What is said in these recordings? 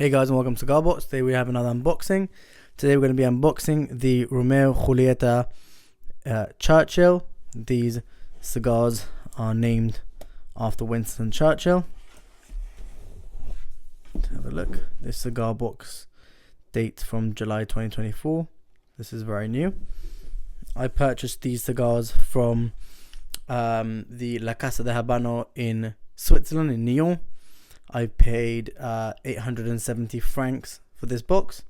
Hey guys, and welcome to Cigar Box. Today we have another unboxing. Today we're going to be unboxing the Romeo y Julieta Churchill. These cigars are named after Winston Churchill. Let's have a look. This cigar box dates from July 2024. This is very new. I purchased these cigars from the La Casa de Havana in Switzerland, in Nyon. I paid 870 francs for this box.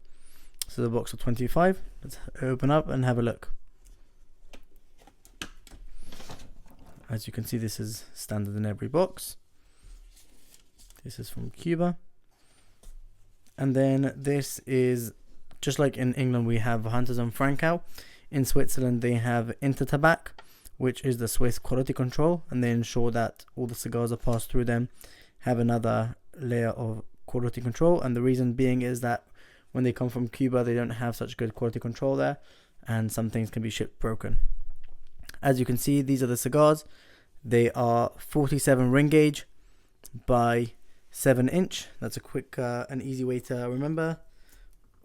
So the box of 25. Let's open up and have a look. As you can see, this is standard in every box. This is from Cuba. And then this is, just like in England we have Hunters and Francois, in Switzerland they have Intertabac, which is the Swiss quality control, and they ensure that all the cigars are passed through them have another layer of quality control. And the reason being is that when they come from Cuba, they don't have such good quality control there, and some things can be shipped broken. As you can see, these are the cigars. They are 47 ring gauge by 7 inch. That's a quick and easy way to remember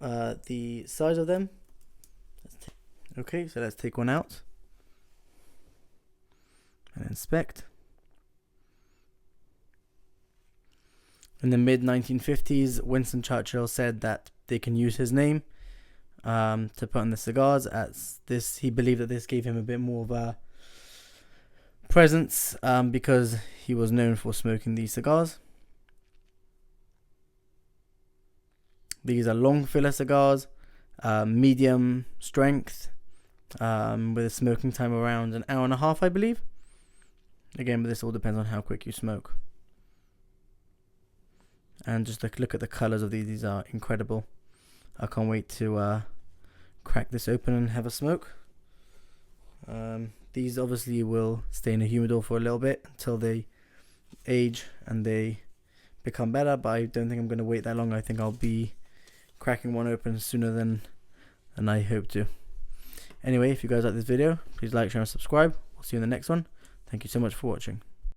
the size of them. Okay, so let's take one out and inspect. In the mid-1950s, Winston Churchill said that they can use his name to put on the cigars. He believed that this gave him a bit more of a presence because he was known for smoking these cigars. These are long filler cigars, medium strength, with a smoking time around an hour and a half, I believe. Again, but this all depends on how quick you smoke. And just look at the colors of these. These are incredible. I can't wait to crack this open and have a smoke. These obviously will stay in a humidor for a little bit until they age and they become better, but I don't think I'm going to wait that long. I think I'll be cracking one open sooner than I hope to. Anyway, if you guys like this video, please like, share and subscribe. We'll see you in the next one. Thank you so much for watching.